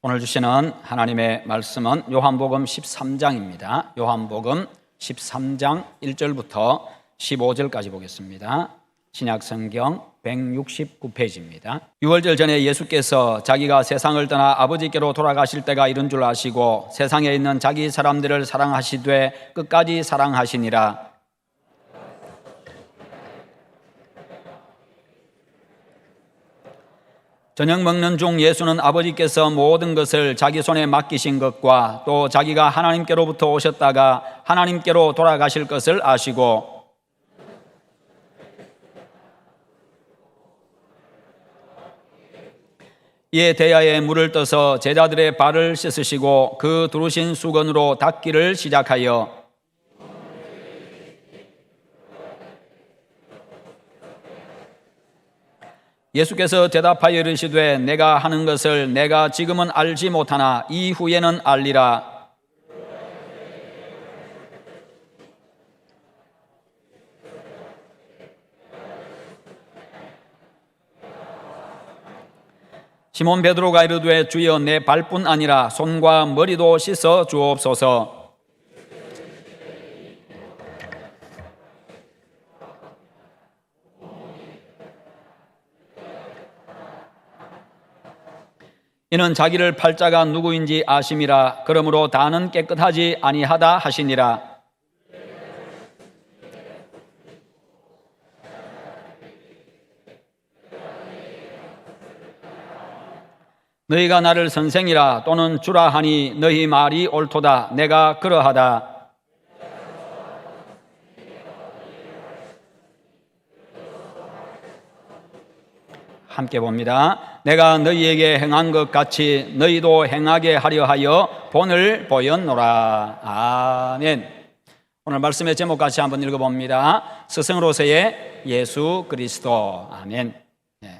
오늘 주시는 하나님의 말씀은 요한복음 13장입니다. 요한복음 13장 1절부터 15절까지 보겠습니다. 신약성경 169페이지입니다. 유월절 전에 예수께서 자기가 세상을 떠나 아버지께로 돌아가실 때가 이른 줄 아시고 세상에 있는 자기 사람들을 사랑하시되 끝까지 사랑하시니라. 저녁 먹는 중 예수는 아버지께서 모든 것을 자기 손에 맡기신 것과 또 자기가 하나님께로부터 오셨다가 하나님께로 돌아가실 것을 아시고 이에 대야에 물을 떠서 제자들의 발을 씻으시고 그 두르신 수건으로 닦기를 시작하여 예수께서 대답하여 이르시되 내가 하는 것을 내가 지금은 알지 못하나 이후에는 알리라. 시몬 베드로가 이르되 주여 내 발뿐 아니라 손과 머리도 씻어 주옵소서. 이는 자기를 팔 자가 누구인지 아심이라. 그러므로 다는 깨끗하지 아니하다 하시니라. 너희가 나를 선생이라 또는 주라 하니 너희 말이 옳도다. 내가 그러하다. 함께 봅니다. 내가 너희에게 행한 것 같이 너희도 행하게 하려 하여 본을 보였노라. 아멘. 오늘 말씀의 제목 같이 한번 읽어봅니다. 스승으로서의 예수 그리스도. 아멘.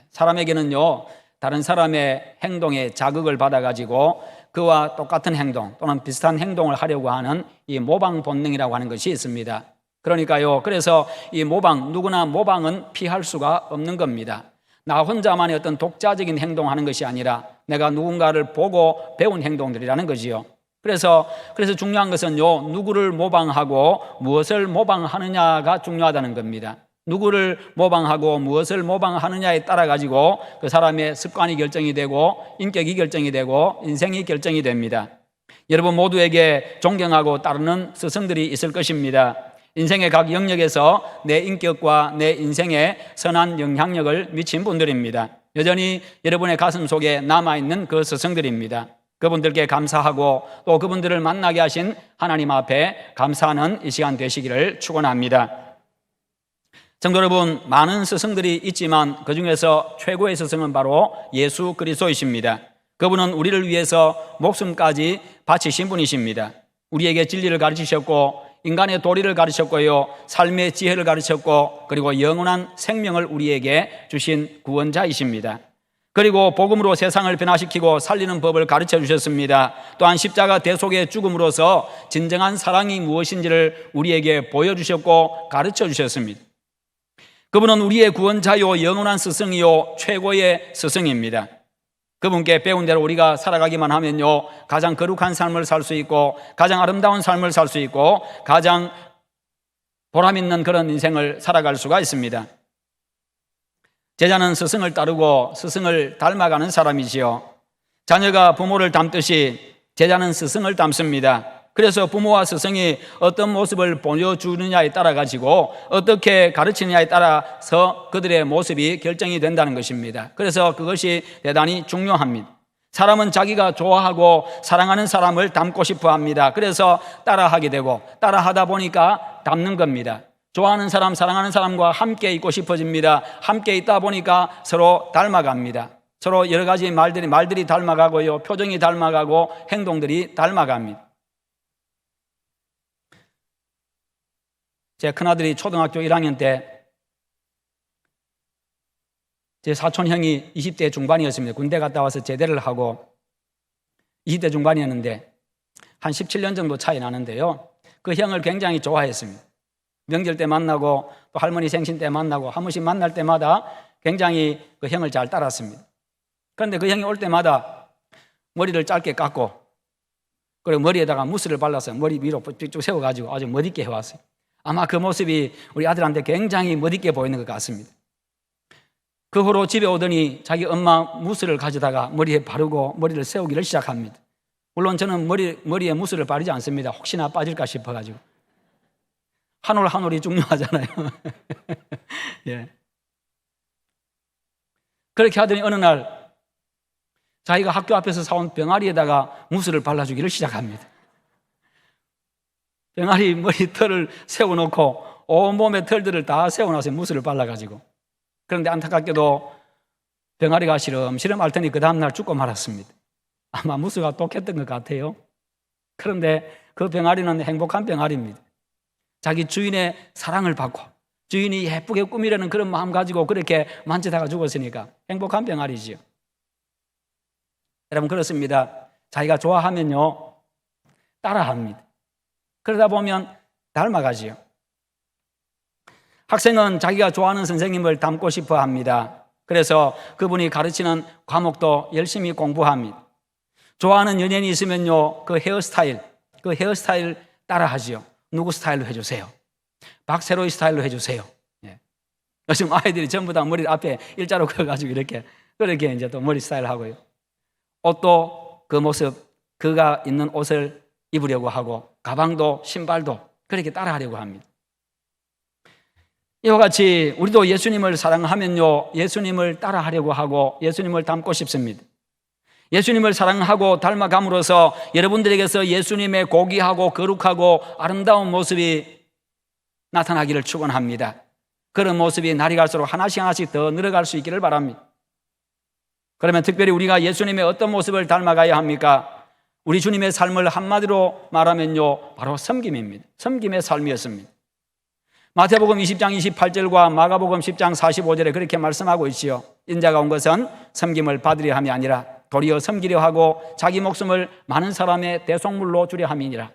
사람에게는요, 다른 사람의 행동에 자극을 받아가지고 그와 똑같은 행동 또는 비슷한 행동을 하려고 하는 이 모방 본능이라고 하는 것이 있습니다. 그러니까요, 그래서 이 모방, 누구나 모방은 피할 수가 없는 겁니다. 나 혼자만의 어떤 독자적인 행동하는 것이 아니라 내가 누군가를 보고 배운 행동들이라는 거지요. 그래서 중요한 것은요, 누구를 모방하고 무엇을 모방하느냐가 중요하다는 겁니다. 누구를 모방하고 무엇을 모방하느냐에 따라 가지고 그 사람의 습관이 결정이 되고 인격이 결정이 되고 인생이 결정이 됩니다. 여러분 모두에게 존경하고 따르는 스승들이 있을 것입니다. 인생의 각 영역에서 내 인격과 내 인생에 선한 영향력을 미친 분들입니다. 여전히 여러분의 가슴 속에 남아있는 그 스승들입니다. 그분들께 감사하고 또 그분들을 만나게 하신 하나님 앞에 감사하는 이 시간 되시기를 축원합니다. 성도 여러분, 많은 스승들이 있지만 그중에서 최고의 스승은 바로 예수 그리스도이십니다. 그분은 우리를 위해서 목숨까지 바치신 분이십니다. 우리에게 진리를 가르치셨고 인간의 도리를 가르쳤고요, 삶의 지혜를 가르쳤고 그리고 영원한 생명을 우리에게 주신 구원자이십니다. 그리고 복음으로 세상을 변화시키고 살리는 법을 가르쳐 주셨습니다. 또한 십자가 대속의 죽음으로서 진정한 사랑이 무엇인지를 우리에게 보여주셨고 가르쳐 주셨습니다. 그분은 우리의 구원자요, 영원한 스승이요, 최고의 스승입니다. 그분께 배운 대로 우리가 살아가기만 하면요, 가장 거룩한 삶을 살 수 있고 가장 아름다운 삶을 살 수 있고 가장 보람 있는 그런 인생을 살아갈 수가 있습니다. 제자는 스승을 따르고 스승을 닮아가는 사람이지요. 자녀가 부모를 닮듯이 제자는 스승을 닮습니다. 그래서 부모와 스승이 어떤 모습을 보여주느냐에 따라 가지고 어떻게 가르치느냐에 따라서 그들의 모습이 결정이 된다는 것입니다. 그래서 그것이 대단히 중요합니다. 사람은 자기가 좋아하고 사랑하는 사람을 닮고 싶어 합니다. 그래서 따라하게 되고 따라하다 보니까 닮는 겁니다. 좋아하는 사람, 사랑하는 사람과 함께 있고 싶어집니다. 함께 있다 보니까 서로 닮아갑니다. 서로 여러 가지 말들이 닮아가고요, 표정이 닮아가고 행동들이 닮아갑니다. 제 큰아들이 초등학교 1학년 때 제 사촌 형이 20대 중반이었습니다. 군대 갔다 와서 제대를 하고 20대 중반이었는데 한 17년 정도 차이 나는데요. 그 형을 굉장히 좋아했습니다. 명절 때 만나고 또 할머니 생신 때 만나고 한 번씩 만날 때마다 굉장히 그 형을 잘 따랐습니다. 그런데 그 형이 올 때마다 머리를 짧게 깎고 그리고 머리에다가 무스를 발라서 머리 위로 쭉 세워가지고 아주 멋있게 해왔어요. 아마 그 모습이 우리 아들한테 굉장히 멋있게 보이는 것 같습니다. 그 후로 집에 오더니 자기 엄마 무스를 가져다가 머리에 바르고 머리를 세우기를 시작합니다. 물론 저는 머리에 무스를 바르지 않습니다. 혹시나 빠질까 싶어가지고. 한 올 한 올이 중요하잖아요. 예. 그렇게 하더니 어느 날 자기가 학교 앞에서 사온 병아리에다가 무스를 발라주기를 시작합니다. 병아리 머리털을 세워놓고 온몸의 털들을 다 세워놔서 무스를 발라가지고. 그런데 안타깝게도 병아리가 시름시름 앓더니 그 다음날 죽고 말았습니다. 아마 무스가 독했던 것 같아요. 그런데 그 병아리는 행복한 병아리입니다. 자기 주인의 사랑을 받고 주인이 예쁘게 꾸미려는 그런 마음 가지고 그렇게 만지다가 죽었으니까 행복한 병아리지요. 여러분 그렇습니다. 자기가 좋아하면요 따라합니다. 그러다 보면 닮아가지요. 학생은 자기가 좋아하는 선생님을 닮고 싶어 합니다. 그래서 그분이 가르치는 과목도 열심히 공부합니다. 좋아하는 연예인이 있으면요 그 헤어스타일 따라하지요. 누구 스타일로 해주세요. 박세로이 스타일로 해주세요. 예. 요즘 아이들이 전부 다 머리 앞에 일자로 그어가지고 그렇게 이제 또 머리 스타일 하고요. 옷도 그 모습, 그가 입는 옷을 입으려고 하고, 가방도 신발도 그렇게 따라하려고 합니다. 이와 같이 우리도 예수님을 사랑하면요, 예수님을 따라하려고 하고 예수님을 닮고 싶습니다. 예수님을 사랑하고 닮아감으로써 여러분들에게서 예수님의 고귀하고 거룩하고 아름다운 모습이 나타나기를 축원합니다. 그런 모습이 날이 갈수록 하나씩 더 늘어갈 수 있기를 바랍니다. 그러면 특별히 우리가 예수님의 어떤 모습을 닮아가야 합니까? 우리 주님의 삶을 한마디로 말하면요, 바로 섬김입니다. 섬김의 삶이었습니다. 마태복음 20장 28절과 마가복음 10장 45절에 그렇게 말씀하고 있지요. 인자가 온 것은 섬김을 받으려 함이 아니라 도리어 섬기려 하고 자기 목숨을 많은 사람의 대속물로 주려 함이니라.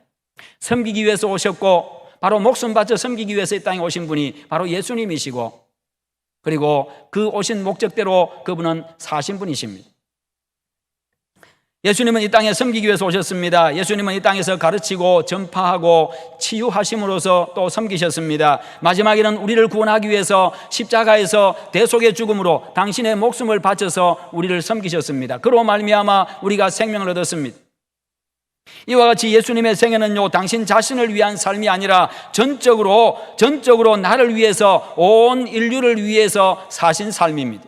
섬기기 위해서 오셨고 바로 목숨 바쳐 섬기기 위해서 이 땅에 오신 분이 바로 예수님이시고, 그리고 그 오신 목적대로 그분은 사신 분이십니다. 예수님은 이 땅에 섬기기 위해서 오셨습니다. 예수님은 이 땅에서 가르치고 전파하고 치유하심으로써 또 섬기셨습니다. 마지막에는 우리를 구원하기 위해서 십자가에서 대속의 죽음으로 당신의 목숨을 바쳐서 우리를 섬기셨습니다. 그로 말미암아 우리가 생명을 얻었습니다. 이와 같이 예수님의 생애는요, 당신 자신을 위한 삶이 아니라 전적으로 나를 위해서, 온 인류를 위해서 사신 삶입니다.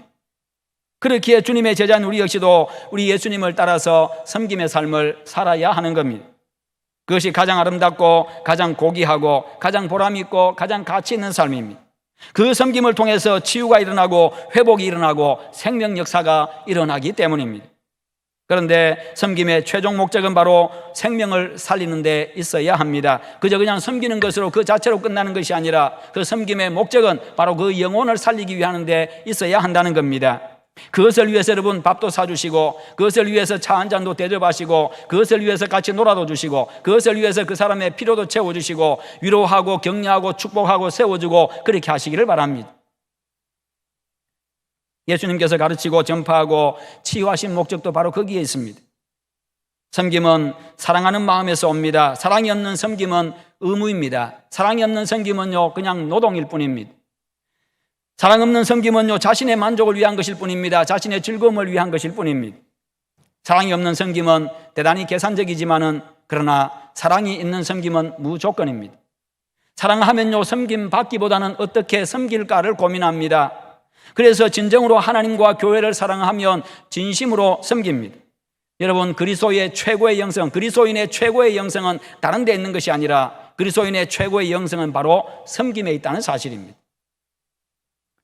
그렇기에 주님의 제자인 우리 역시도 우리 예수님을 따라서 섬김의 삶을 살아야 하는 겁니다. 그것이 가장 아름답고 가장 고귀하고 가장 보람있고 가장 가치 있는 삶입니다. 그 섬김을 통해서 치유가 일어나고 회복이 일어나고 생명 역사가 일어나기 때문입니다. 그런데 섬김의 최종 목적은 바로 생명을 살리는 데 있어야 합니다. 그냥 섬기는 것으로 그 자체로 끝나는 것이 아니라 그 섬김의 목적은 바로 그 영혼을 살리기 위한 데 있어야 한다는 겁니다. 그것을 위해서 여러분 밥도 사주시고, 그것을 위해서 차 한 잔도 대접하시고, 그것을 위해서 같이 놀아도 주시고, 그것을 위해서 그 사람의 필요도 채워주시고, 위로하고 격려하고 축복하고 세워주고, 그렇게 하시기를 바랍니다. 예수님께서 가르치고 전파하고 치유하신 목적도 바로 거기에 있습니다. 섬김은 사랑하는 마음에서 옵니다. 사랑이 없는 섬김은 의무입니다. 사랑이 없는 섬김은요, 그냥 노동일 뿐입니다. 사랑 없는 섬김은요, 자신의 만족을 위한 것일 뿐입니다. 자신의 즐거움을 위한 것일 뿐입니다. 사랑이 없는 섬김은 대단히 계산적이지만은, 그러나 사랑이 있는 섬김은 무조건입니다. 사랑하면요, 섬김 받기보다는 어떻게 섬길까를 고민합니다. 그래서 진정으로 하나님과 교회를 사랑하면 진심으로 섬깁니다. 여러분, 그리스도의 최고의 영성, 그리스도인의 최고의 영성은 다른 데 있는 것이 아니라 그리스도인의 최고의 영성은 바로 섬김에 있다는 사실입니다.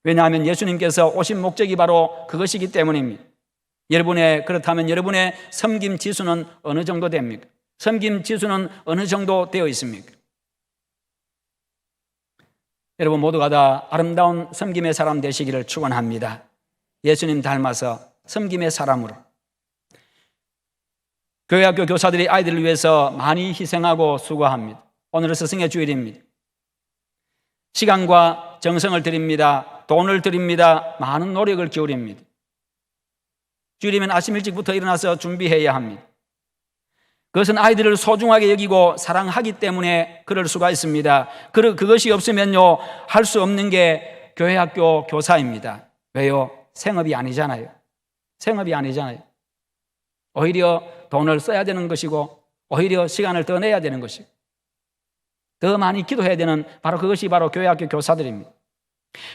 왜냐하면 예수님께서 오신 목적이 바로 그것이기 때문입니다. 그렇다면 여러분의 섬김 지수는 어느 정도 됩니까? 섬김 지수는 어느 정도 되어 있습니까? 여러분 모두가 다 아름다운 섬김의 사람 되시기를 축원합니다. 예수님 닮아서 섬김의 사람으로. 교회 학교 교사들이 아이들을 위해서 많이 희생하고 수고합니다. 오늘은 스승의 주일입니다. 시간과 정성을 드립니다. 돈을 드립니다. 많은 노력을 기울입니다. 주일이면 아침 일찍부터 일어나서 준비해야 합니다. 그것은 아이들을 소중하게 여기고 사랑하기 때문에 그럴 수가 있습니다. 그것이 없으면요, 할 수 없는 게 교회 학교 교사입니다. 왜요? 생업이 아니잖아요. 생업이 아니잖아요. 오히려 돈을 써야 되는 것이고, 오히려 시간을 더 내야 되는 것이고, 더 많이 기도해야 되는 그것이 바로 교회 학교 교사들입니다.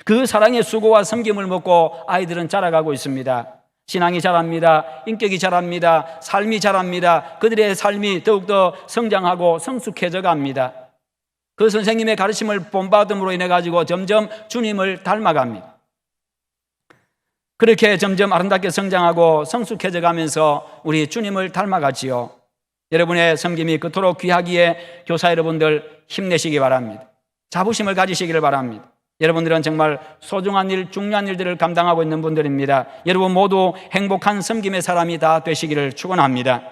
그 사랑의 수고와 섬김을 먹고 아이들은 자라가고 있습니다. 신앙이 자랍니다. 인격이 자랍니다. 삶이 자랍니다. 그들의 삶이 더욱더 성장하고 성숙해져 갑니다. 그 선생님의 가르침을 본받음으로 인해 가지고 점점 주님을 닮아갑니다. 그렇게 점점 아름답게 성장하고 성숙해져 가면서 우리 주님을 닮아가지요. 여러분의 섬김이 그토록 귀하기에 교사 여러분들 힘내시기 바랍니다. 자부심을 가지시기를 바랍니다. 여러분들은 정말 소중한 일, 중요한 일들을 감당하고 있는 분들입니다. 여러분 모두 행복한 섬김의 사람이 다 되시기를 축원합니다.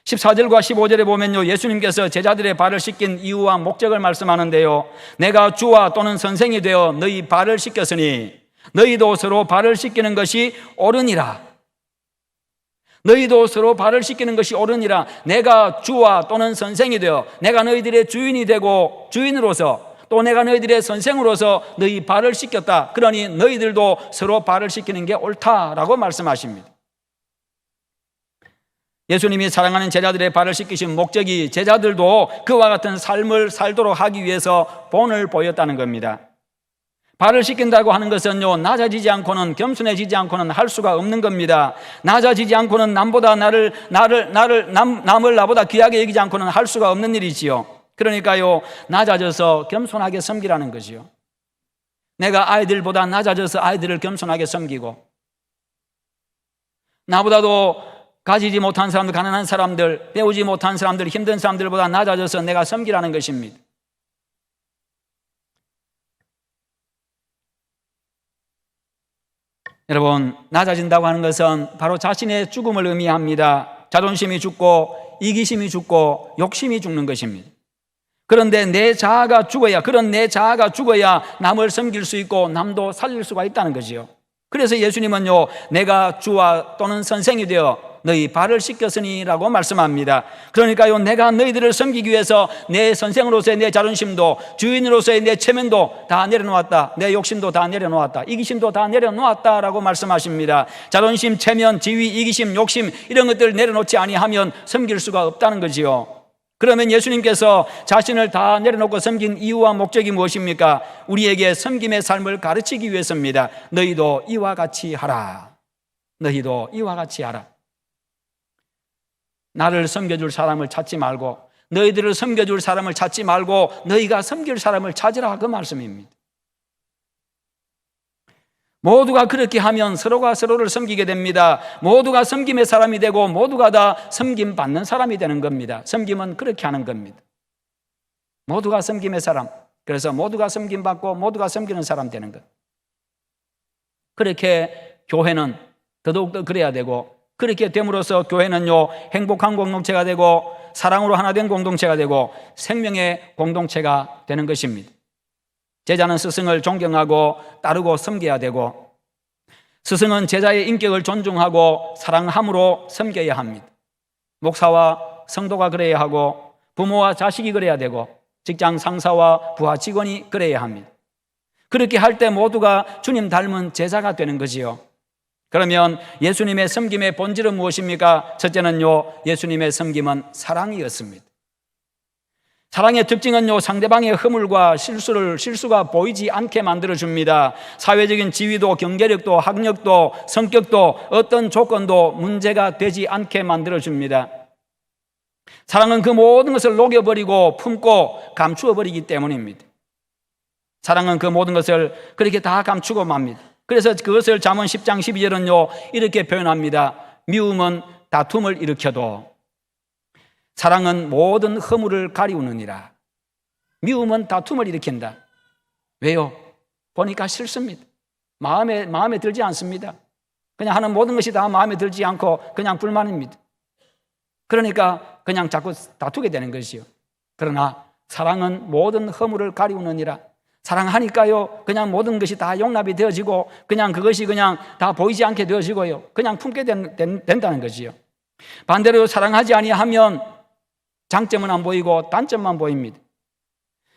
14절과 15절에 보면요, 예수님께서 제자들의 발을 씻긴 이유와 목적을 말씀하는데요, 내가 주와 또는 선생이 되어 너희 발을 씻겼으니 너희도 서로 발을 씻기는 것이 옳으니라. 너희도 서로 발을 씻기는 것이 옳으니라. 내가 주와 또는 선생이 되어, 내가 너희들의 주인이 되고 주인으로서, 또 내가 너희들의 선생으로서 너희 발을 씻겼다. 그러니 너희들도 서로 발을 씻기는 게 옳다라고 말씀하십니다. 예수님이 사랑하는 제자들의 발을 씻기신 목적이 제자들도 그와 같은 삶을 살도록 하기 위해서 본을 보였다는 겁니다. 발을 씻긴다고 하는 것은요, 낮아지지 않고는, 겸손해지지 않고는 할 수가 없는 겁니다. 낮아지지 않고는 남을 나보다 귀하게 여기지 않고는 할 수가 없는 일이지요. 그러니까요, 낮아져서 겸손하게 섬기라는 거지요. 내가 아이들보다 낮아져서 아이들을 겸손하게 섬기고, 나보다도 가지지 못한 사람들, 가난한 사람들, 배우지 못한 사람들, 힘든 사람들보다 낮아져서 내가 섬기라는 것입니다. 여러분, 낮아진다고 하는 것은 바로 자신의 죽음을 의미합니다. 자존심이 죽고 이기심이 죽고 욕심이 죽는 것입니다. 그런데 내 자아가 죽어야, 그런 내 자아가 죽어야 남을 섬길 수 있고 남도 살릴 수가 있다는 거지요. 그래서 예수님은요, 내가 주와 또는 선생이 되어 너희 발을 씻겼으니 라고 말씀합니다. 그러니까요, 내가 너희들을 섬기기 위해서 내 선생으로서의 내 자존심도, 주인으로서의 내 체면도 다 내려놓았다. 내 욕심도 다 내려놓았다. 이기심도 다 내려놓았다 라고 말씀하십니다. 자존심, 체면, 지위, 이기심, 욕심 이런 것들을 내려놓지 아니하면 섬길 수가 없다는 거지요. 그러면 예수님께서 자신을 다 내려놓고 섬긴 이유와 목적이 무엇입니까? 우리에게 섬김의 삶을 가르치기 위해서입니다. 너희도 이와 같이 하라. 너희도 이와 같이 하라. 나를 섬겨줄 사람을 찾지 말고, 너희들을 섬겨줄 사람을 찾지 말고 너희가 섬길 사람을 찾으라, 그 말씀입니다. 모두가 그렇게 하면 서로가 서로를 섬기게 됩니다. 모두가 섬김의 사람이 되고 모두가 다 섬김 받는 사람이 되는 겁니다. 섬김은 그렇게 하는 겁니다. 모두가 섬김의 사람, 그래서 모두가 섬김 받고 모두가 섬기는 사람 되는 것. 그렇게 교회는 더더욱더 그래야 되고, 그렇게 됨으로써 교회는요, 행복한 공동체가 되고 사랑으로 하나 된 공동체가 되고 생명의 공동체가 되는 것입니다. 제자는 스승을 존경하고 따르고 섬겨야 되고, 스승은 제자의 인격을 존중하고 사랑함으로 섬겨야 합니다. 목사와 성도가 그래야 하고, 부모와 자식이 그래야 되고, 직장 상사와 부하 직원이 그래야 합니다. 그렇게 할 때 모두가 주님 닮은 제자가 되는 거지요. 그러면 예수님의 섬김의 본질은 무엇입니까? 첫째는요, 예수님의 섬김은 사랑이었습니다. 사랑의 특징은요, 상대방의 허물과 실수가 보이지 않게 만들어줍니다. 사회적인 지위도 경제력도 학력도 성격도 어떤 조건도 문제가 되지 않게 만들어줍니다. 사랑은 그 모든 것을 녹여버리고 품고 감추어버리기 때문입니다. 사랑은 그 모든 것을 그렇게 다 감추고 맙니다. 그래서 그것을 잠언 10장 12절은요, 이렇게 표현합니다. 미움은 다툼을 일으켜도 사랑은 모든 허물을 가리우느니라. 미움은 다툼을 일으킨다. 왜요? 보니까 싫습니다. 마음에 들지 않습니다. 그냥 하는 모든 것이 다 마음에 들지 않고 그냥 불만입니다. 그러니까 그냥 자꾸 다투게 되는 것이요. 그러나 사랑은 모든 허물을 가리우느니라. 사랑하니까요, 그냥 모든 것이 다 용납이 되어지고 그냥 그것이 그냥 다 보이지 않게 되어지고요, 그냥 품게 된다는 것이요. 반대로 사랑하지 아니하면 장점은 안 보이고 단점만 보입니다.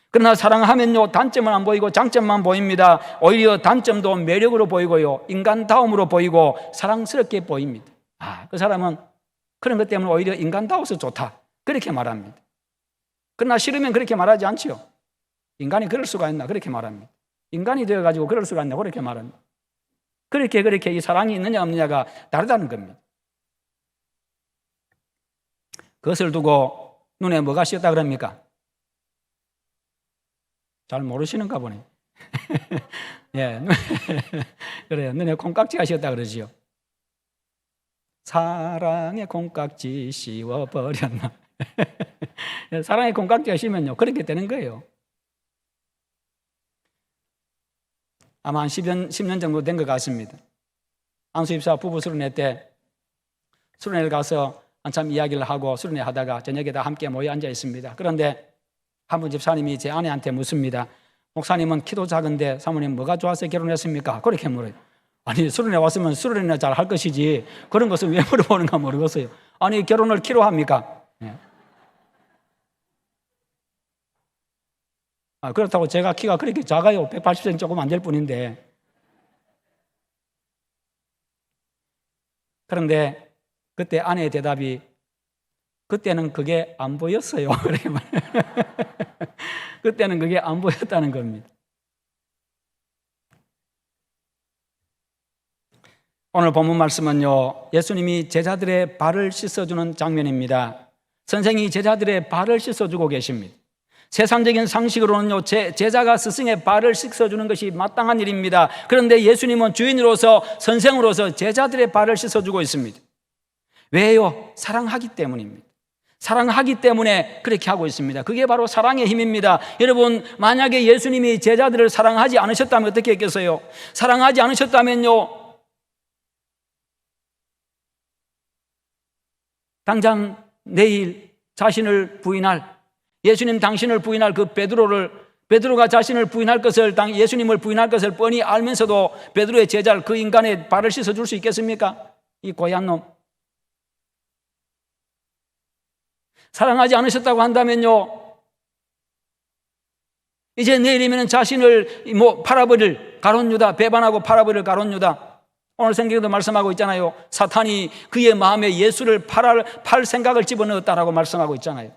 그러나 사랑하면요, 단점은 안 보이고 장점만 보입니다. 오히려 단점도 매력으로 보이고요, 인간다움으로 보이고 사랑스럽게 보입니다. 그 사람은 그런 것 때문에 오히려 인간다워서 좋다, 그렇게 말합니다. 그러나 싫으면 그렇게 말하지 않지요. 인간이 그럴 수가 있나, 그렇게 말합니다. 인간이 되어가지고 그럴 수가 있나, 그렇게 말합니다. 그렇게 이 사랑이 있느냐 없느냐가 다르다는 겁니다. 그것을 두고 눈에 뭐가 씌었다 그럽니까? 잘 모르시는가 보네. 예, 그래요. 눈에 콩깍지가 씌었다 그러지요. 사랑의 콩깍지 씌워버렸나. 사랑의 콩깍지가 씌면요, 그렇게 되는 거예요. 아마 한 10년 정도 된 것 같습니다. 안수입사 부부 수련회 때 수련회를 가서 한참 이야기를 하고 수련회 하다가 저녁에 다 함께 모여 앉아 있습니다. 그런데 한 분 집사님이 제 아내한테 묻습니다. 목사님은 키도 작은데 사모님 뭐가 좋아서 결혼했습니까? 그렇게 물어요. 아니, 수련회 왔으면 수련회나 잘 할 것이지 그런 것을 왜 물어보는가 모르겠어요. 아니, 결혼을 키로 합니까? 네. 그렇다고 제가 키가 그렇게 작아요. 180cm 조금 안 될 뿐인데. 그런데 그때 아내의 대답이 그때는 그게 안 보였어요. 그때는 그게 안 보였다는 겁니다. 오늘 본문 말씀은요, 예수님이 제자들의 발을 씻어주는 장면입니다. 선생이 제자들의 발을 씻어주고 계십니다. 세상적인 상식으로는요, 제자가 스승의 발을 씻어주는 것이 마땅한 일입니다. 그런데 예수님은 주인으로서, 선생으로서 제자들의 발을 씻어주고 있습니다. 왜요? 사랑하기 때문입니다. 사랑하기 때문에 그렇게 하고 있습니다. 그게 바로 사랑의 힘입니다. 여러분, 만약에 예수님이 제자들을 사랑하지 않으셨다면 어떻게 했겠어요? 사랑하지 않으셨다면요, 당장 내일 자신을 부인할, 예수님 당신을 부인할 그 베드로가 자신을 부인할 것을, 예수님을 부인할 것을 뻔히 알면서도 베드로의 제자를, 그 인간의 발을 씻어줄 수 있겠습니까? 이 고얀 놈. 사랑하지 않으셨다고 한다면요, 이제 내일이면 자신을 팔아버릴 가룟 유다, 배반하고 팔아버릴 가룟 유다. 오늘 성경에도 말씀하고 있잖아요. 사탄이 그의 마음에 예수를 팔 생각을 집어넣었다라고 말씀하고 있잖아요.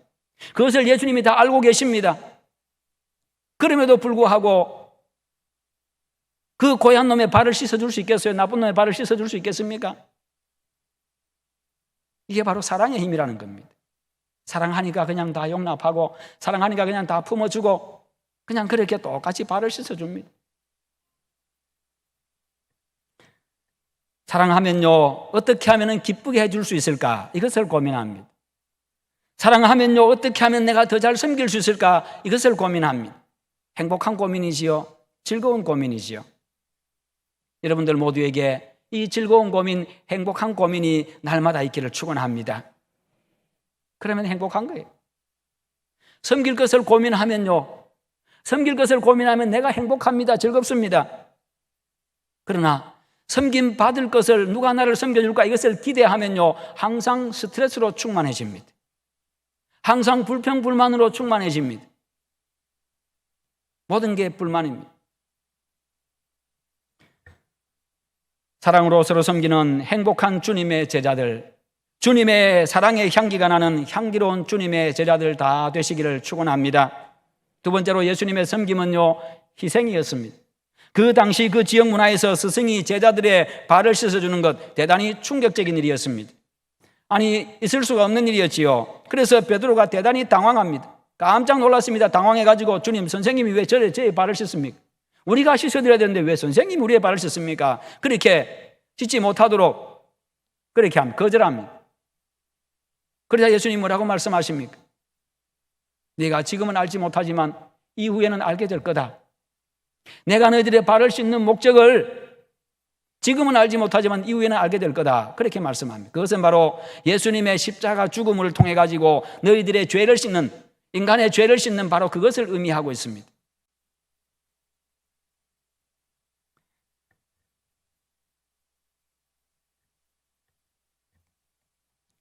그것을 예수님이 다 알고 계십니다. 그럼에도 불구하고 그 고얀 놈의 발을 씻어줄 수 있겠어요? 나쁜 놈의 발을 씻어줄 수 있겠습니까? 이게 바로 사랑의 힘이라는 겁니다. 사랑하니까 그냥 다 용납하고, 사랑하니까 그냥 다 품어주고, 그냥 그렇게 똑같이 발을 씻어줍니다. 사랑하면요, 어떻게 하면 기쁘게 해줄 수 있을까? 이것을 고민합니다. 사랑하면요, 어떻게 하면 내가 더 잘 섬길 수 있을까? 이것을 고민합니다. 행복한 고민이지요, 즐거운 고민이지요. 여러분들 모두에게 이 즐거운 고민, 행복한 고민이 날마다 있기를 축원합니다. 그러면 행복한 거예요. 섬길 것을 고민하면요, 섬길 것을 고민하면 내가 행복합니다. 즐겁습니다. 그러나 섬김 받을 것을, 누가 나를 섬겨줄까, 이것을 기대하면요, 항상 스트레스로 충만해집니다. 항상 불평불만으로 충만해집니다. 모든 게 불만입니다. 사랑으로 서로 섬기는 행복한 주님의 제자들, 주님의 사랑의 향기가 나는 향기로운 주님의 제자들 다 되시기를 축원합니다. 두 번째로 예수님의 섬김은요, 희생이었습니다. 그 당시 그 지역 문화에서 스승이 제자들의 발을 씻어주는 것, 대단히 충격적인 일이었습니다. 아니, 있을 수가 없는 일이었지요. 그래서 베드로가 대단히 당황합니다. 깜짝 놀랐습니다. 당황해가지고, 주님, 선생님이 왜 저의 발을 씻습니까? 우리가 씻어드려야 되는데 왜 선생님이 우리의 발을 씻습니까? 그렇게 씻지 못하도록 그렇게 거절합니다. 그러자 예수님 뭐라고 말씀하십니까? 네가 지금은 알지 못하지만 이후에는 알게 될 거다. 내가 너희들의 발을 씻는 목적을 지금은 알지 못하지만 이후에는 알게 될 거다. 그렇게 말씀합니다. 그것은 바로 예수님의 십자가 죽음을 통해 가지고 너희들의 죄를 씻는, 인간의 죄를 씻는 바로 그것을 의미하고 있습니다.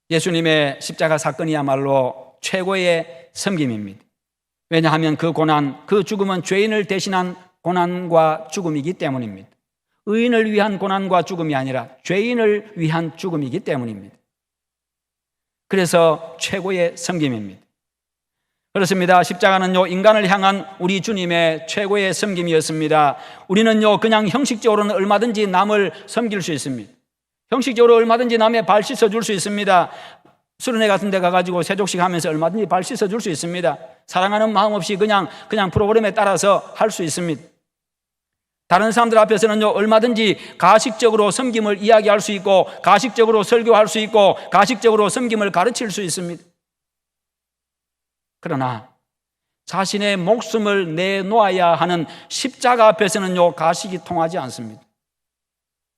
예수님의 십자가 사건이야말로 최고의 섬김입니다. 왜냐하면 그 고난, 그 죽음은 죄인을 대신한 고난과 죽음이기 때문입니다. 의인을 위한 고난과 죽음이 아니라 죄인을 위한 죽음이기 때문입니다. 그래서 최고의 섬김입니다. 그렇습니다. 십자가는요, 인간을 향한 우리 주님의 최고의 섬김이었습니다. 우리는요, 그냥 형식적으로는 얼마든지 남을 섬길 수 있습니다. 형식적으로 얼마든지 남의 발 씻어줄 수 있습니다. 수련회 같은 데 가가지고 세족식 하면서 얼마든지 발 씻어줄 수 있습니다. 사랑하는 마음 없이 그냥 프로그램에 따라서 할 수 있습니다. 다른 사람들 앞에서는요, 얼마든지 가식적으로 섬김을 이야기할 수 있고, 가식적으로 설교할 수 있고, 가식적으로 섬김을 가르칠 수 있습니다. 그러나 자신의 목숨을 내놓아야 하는 십자가 앞에서는요, 가식이 통하지 않습니다.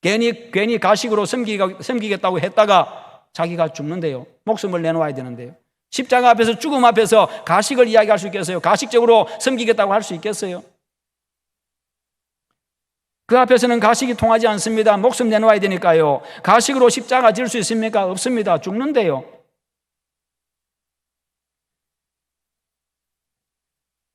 괜히 가식으로 섬기겠다고 했다가 자기가 죽는데요. 목숨을 내놓아야 되는데요. 십자가 앞에서, 죽음 앞에서 가식을 이야기할 수 있겠어요? 가식적으로 섬기겠다고 할 수 있겠어요? 그 앞에서는 가식이 통하지 않습니다. 목숨 내놓아야 되니까요. 가식으로 십자가 질 수 있습니까? 없습니다. 죽는데요.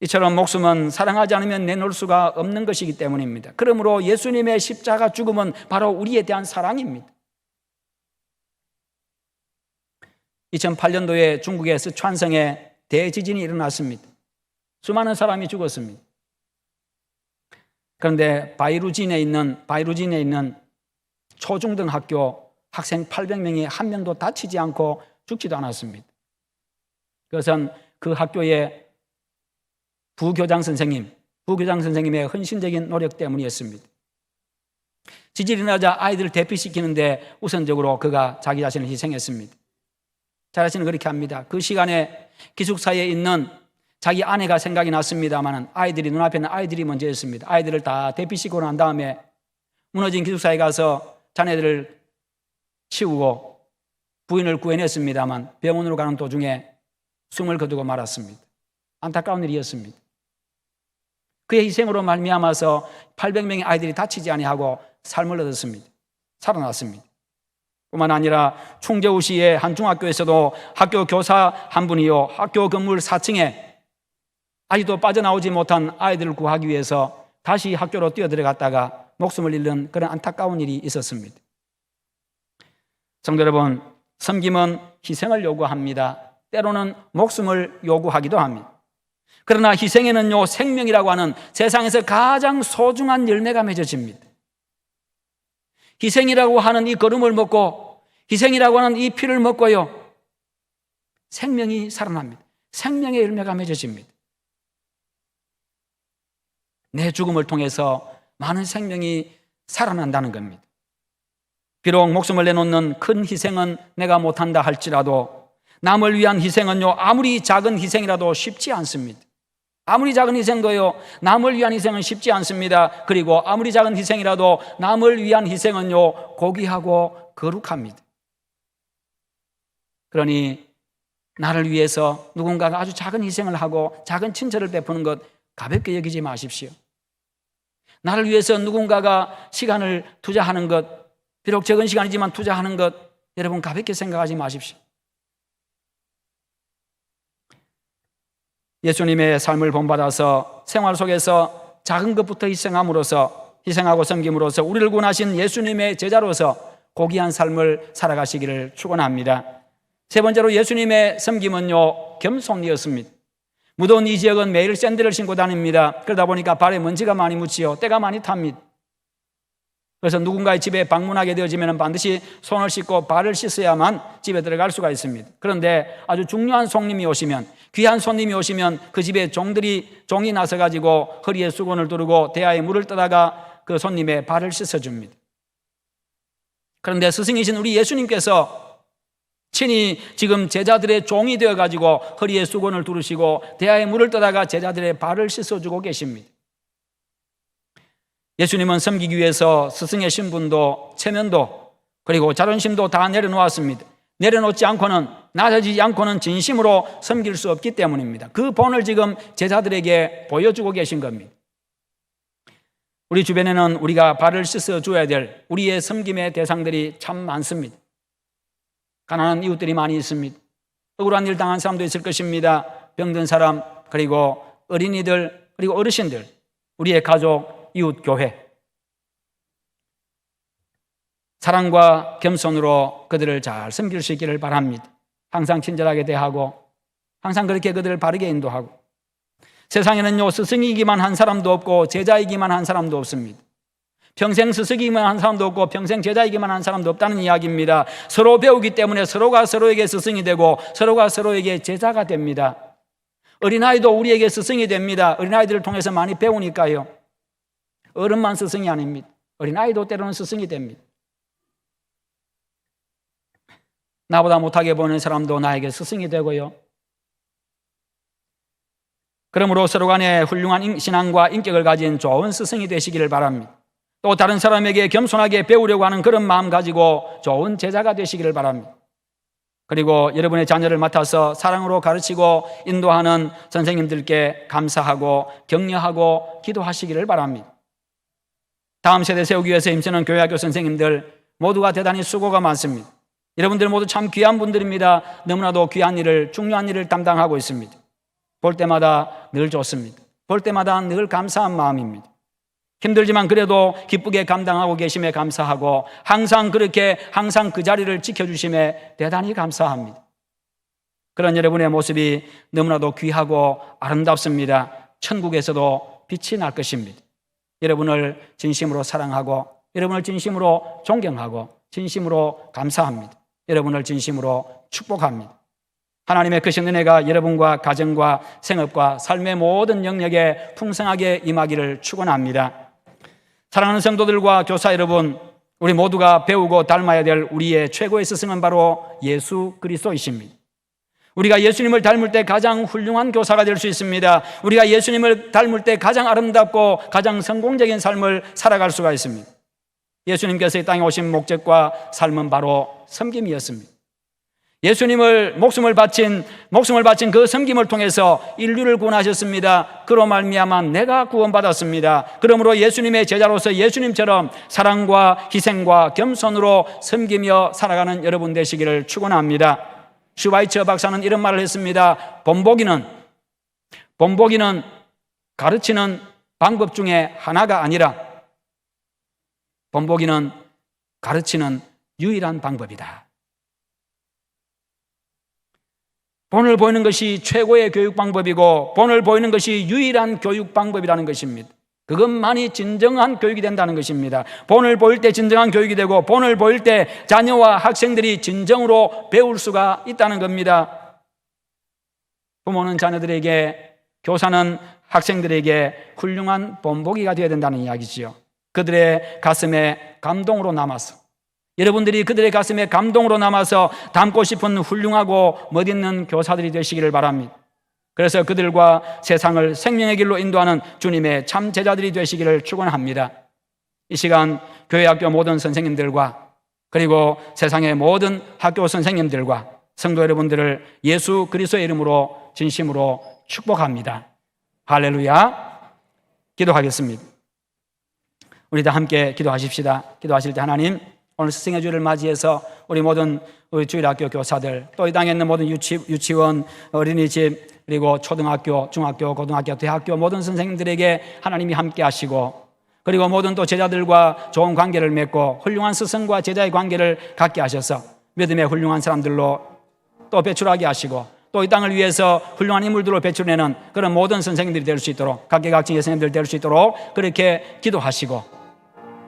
이처럼 목숨은 사랑하지 않으면 내놓을 수가 없는 것이기 때문입니다. 그러므로 예수님의 십자가 죽음은 바로 우리에 대한 사랑입니다. 2008년도에 중국의 스촨성에 대지진이 일어났습니다. 수많은 사람이 죽었습니다. 그런데 바이루진에 있는 초중등학교 학생 800명이 한 명도 다치지 않고 죽지도 않았습니다. 그것은 그 학교의 부교장 선생님의 헌신적인 노력 때문이었습니다. 지진이 나자 아이들을 대피시키는데 우선적으로 그가 자기 자신을 희생했습니다. 자기 자신을 그렇게 합니다. 그 시간에 기숙사에 있는 자기 아내가 생각이 났습니다만 아이들이, 눈앞에 있는 아이들이 먼저였습니다. 아이들을 다 대피시키고 난 다음에 무너진 기숙사에 가서 자네들을 치우고 부인을 구해냈습니다만 병원으로 가는 도중에 숨을 거두고 말았습니다. 안타까운 일이었습니다. 그의 희생으로 말미암아서 800명의 아이들이 다치지 아니하고 삶을 얻었습니다. 살아났습니다. 뿐만 아니라 충저우시의 한 중학교에서도 학교 교사 한 분이요, 학교 건물 4층에 아직도 빠져나오지 못한 아이들을 구하기 위해서 다시 학교로 뛰어들어갔다가 목숨을 잃는 그런 안타까운 일이 있었습니다. 성도 여러분, 섬김은 희생을 요구합니다. 때로는 목숨을 요구하기도 합니다. 그러나 희생에는요, 생명이라고 하는 세상에서 가장 소중한 열매가 맺어집니다. 희생이라고 하는 이 걸음을 먹고, 희생이라고 하는 이 피를 먹고요, 생명이 살아납니다. 생명의 열매가 맺어집니다. 내 죽음을 통해서 많은 생명이 살아난다는 겁니다. 비록 목숨을 내놓는 큰 희생은 내가 못한다 할지라도 남을 위한 희생은요, 아무리 작은 희생이라도 쉽지 않습니다. 아무리 작은 희생도요, 남을 위한 희생은 쉽지 않습니다. 그리고 아무리 작은 희생이라도 남을 위한 희생은요, 고귀하고 거룩합니다. 그러니 나를 위해서 누군가가 아주 작은 희생을 하고 작은 친절을 베푸는 것 가볍게 여기지 마십시오. 나를 위해서 누군가가 시간을 투자하는 것, 비록 적은 시간이지만 투자하는 것, 여러분 가볍게 생각하지 마십시오. 예수님의 삶을 본받아서 생활 속에서 작은 것부터 희생하고 섬김으로써 우리를 구원하신 예수님의 제자로서 고귀한 삶을 살아가시기를 축원합니다. 세 번째로 예수님의 섬김은요, 겸손이었습니다. 무더운 이 지역은 매일 샌들을 신고 다닙니다. 그러다 보니까 발에 먼지가 많이 묻지요. 때가 많이 탑니다. 그래서 누군가의 집에 방문하게 되어지면 반드시 손을 씻고 발을 씻어야만 집에 들어갈 수가 있습니다. 그런데 아주 중요한 손님이 오시면, 귀한 손님이 오시면 그 집에 종이 나서 가지고 허리에 수건을 두르고 대야에 물을 떠다가 그 손님의 발을 씻어줍니다. 그런데 스승이신 우리 예수님께서 친히 지금 제자들의 종이 되어 가지고 허리에 수건을 두르시고 대야에 물을 떠다가 제자들의 발을 씻어주고 계십니다. 예수님은 섬기기 위해서 스승의 신분도 체면도 그리고 자존심도 다 내려놓았습니다. 내려놓지 않고는, 낮아지지 않고는 진심으로 섬길 수 없기 때문입니다. 그 본을 지금 제자들에게 보여주고 계신 겁니다. 우리 주변에는 우리가 발을 씻어줘야 될 우리의 섬김의 대상들이 참 많습니다. 가난한 이웃들이 많이 있습니다. 억울한 일 당한 사람도 있을 것입니다. 병든 사람, 그리고 어린이들, 그리고 어르신들, 우리의 가족, 이웃, 교회. 사랑과 겸손으로 그들을 잘 섬길 수 있기를 바랍니다. 항상 친절하게 대하고 항상 그렇게 그들을 바르게 인도하고. 세상에는요, 스승이기만 한 사람도 없고 제자이기만 한 사람도 없습니다. 평생 스승이기만 한 사람도 없고 평생 제자이기만 한 사람도 없다는 이야기입니다. 서로 배우기 때문에 서로가 서로에게 스승이 되고 서로가 서로에게 제자가 됩니다. 어린아이도 우리에게 스승이 됩니다. 어린아이들을 통해서 많이 배우니까요. 어른만 스승이 아닙니다. 어린아이도 때로는 스승이 됩니다. 나보다 못하게 보는 사람도 나에게 스승이 되고요. 그러므로 서로 간에 훌륭한 신앙과 인격을 가진 좋은 스승이 되시기를 바랍니다. 또 다른 사람에게 겸손하게 배우려고 하는 그런 마음 가지고 좋은 제자가 되시기를 바랍니다. 그리고 여러분의 자녀를 맡아서 사랑으로 가르치고 인도하는 선생님들께 감사하고 격려하고 기도하시기를 바랍니다. 다음 세대 세우기 위해서 힘쓰는 교회학교 선생님들 모두가 대단히 수고가 많습니다. 여러분들 모두 참 귀한 분들입니다. 너무나도 귀한 일을, 중요한 일을 담당하고 있습니다. 볼 때마다 늘 좋습니다. 볼 때마다 늘 감사한 마음입니다. 힘들지만 그래도 기쁘게 감당하고 계심에 감사하고 항상 그 자리를 지켜주심에 대단히 감사합니다. 그런 여러분의 모습이 너무나도 귀하고 아름답습니다. 천국에서도 빛이 날 것입니다. 여러분을 진심으로 사랑하고 여러분을 진심으로 존경하고 진심으로 감사합니다. 여러분을 진심으로 축복합니다. 하나님의 크신 은혜가 여러분과 가정과 생업과 삶의 모든 영역에 풍성하게 임하기를 축원합니다. 사랑하는 성도들과 교사 여러분, 우리 모두가 배우고 닮아야 될 우리의 최고의 스승은 바로 예수 그리스도이십니다. 우리가 예수님을 닮을 때 가장 훌륭한 교사가 될 수 있습니다. 우리가 예수님을 닮을 때 가장 아름답고 가장 성공적인 삶을 살아갈 수가 있습니다. 예수님께서 이 땅에 오신 목적과 삶은 바로 섬김이었습니다. 예수님을 목숨을 바친 그 섬김을 통해서 인류를 구원하셨습니다. 그로 말미암아 내가 구원받았습니다. 그러므로 예수님의 제자로서 예수님처럼 사랑과 희생과 겸손으로 섬기며 살아가는 여러분 되시기를 축원합니다. 슈바이처 박사는 이런 말을 했습니다. 본보기는 가르치는 방법 중에 하나가 아니라 본보기는 가르치는 유일한 방법이다. 본을 보이는 것이 최고의 교육 방법이고 본을 보이는 것이 유일한 교육 방법이라는 것입니다. 그것만이 진정한 교육이 된다는 것입니다. 본을 보일 때 진정한 교육이 되고 본을 보일 때 자녀와 학생들이 진정으로 배울 수가 있다는 겁니다. 부모는 자녀들에게, 교사는 학생들에게 훌륭한 본보기가 되어야 된다는 이야기지요. 그들의 가슴에 감동으로 남아서, 여러분들이 그들의 가슴에 감동으로 남아서 닮고 싶은 훌륭하고 멋있는 교사들이 되시기를 바랍니다. 그래서 그들과 세상을 생명의 길로 인도하는 주님의 참 제자들이 되시기를 축원합니다. 이 시간 교회 학교 모든 선생님들과 그리고 세상의 모든 학교 선생님들과 성도 여러분들을 예수 그리스도의 이름으로 진심으로 축복합니다. 할렐루야. 기도하겠습니다. 우리 다 함께 기도하십시다. 기도하실 때 하나님, 오늘 스승의 주일을 맞이해서 우리 모든 우리 주일학교 교사들, 또 이 땅에 있는 모든 유치원, 어린이집, 그리고 초등학교, 중학교, 고등학교, 대학교 모든 선생님들에게 하나님이 함께 하시고, 그리고 모든 또 제자들과 좋은 관계를 맺고 훌륭한 스승과 제자의 관계를 갖게 하셔서 믿음의 훌륭한 사람들로 또 배출하게 하시고, 또 이 땅을 위해서 훌륭한 인물들로 배출해내는 그런 모든 선생님들이 될 수 있도록, 각계각층의 선생님들 될 수 있도록 그렇게 기도하시고,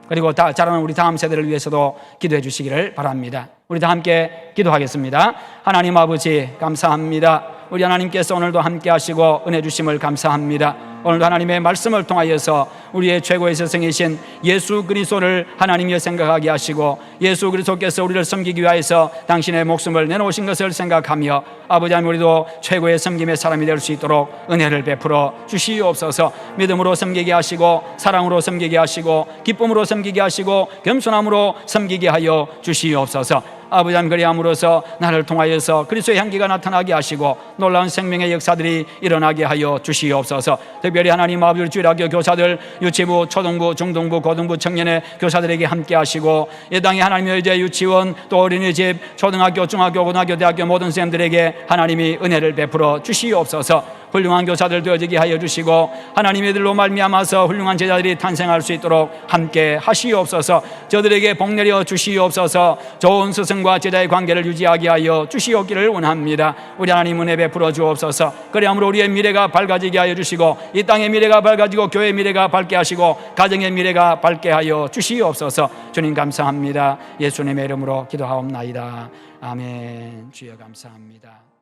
그리고 자라는 우리 다음 세대를 위해서도 기도해 주시기를 바랍니다. 우리 다 함께 기도하겠습니다. 하나님 아버지 감사합니다. 우리 하나님께서 오늘도 함께 하시고 은혜 주심을 감사합니다. 오늘도 하나님의 말씀을 통하여서 우리의 최고의 스승이신 예수 그리스도를 하나님이 생각하게 하시고 예수 그리스도께서 우리를 섬기기 위하여서 당신의 목숨을 내놓으신 것을 생각하며 아버지 하나님 우리도 최고의 섬김의 사람이 될 수 있도록 은혜를 베풀어 주시옵소서. 믿음으로 섬기게 하시고 사랑으로 섬기게 하시고 기쁨으로 섬기게 하시고 겸손함으로 섬기게 하여 주시옵소서. 아버지 하나님 그리함으로써 나를 통하여서 그리스도의 향기가 나타나게 하시고 놀라운 생명의 역사들이 일어나게 하여 주시옵소서. 특별히 하나님 아버지 주일학교 교사들, 유치부, 초등부, 중등부, 고등부 청년의 교사들에게 함께 하시고 이 땅에 하나님의 이제 유치원 또 어린이집, 초등학교, 중학교, 고등학교, 대학교 모든 선생님들에게 하나님이 은혜를 베풀어 주시옵소서. 훌륭한 교사들 되어지게 하여 주시고 하나님의 들로 말미암아서 훌륭한 제자들이 탄생할 수 있도록 함께 하시옵소서. 저들에게 복 내려 주시옵소서. 좋은 스승과 제자의 관계를 유지하게 하여 주시옵기를 원합니다. 우리 하나님 은혜 베풀어 주옵소서. 그리함으로 우리의 미래가 밝아지게 하여 주시고 이 땅의 미래가 밝아지고 교회의 미래가 밝게 하시고 가정의 미래가 밝게 하여 주시옵소서. 주님 감사합니다. 예수님의 이름으로 기도하옵나이다. 아멘. 주여 감사합니다.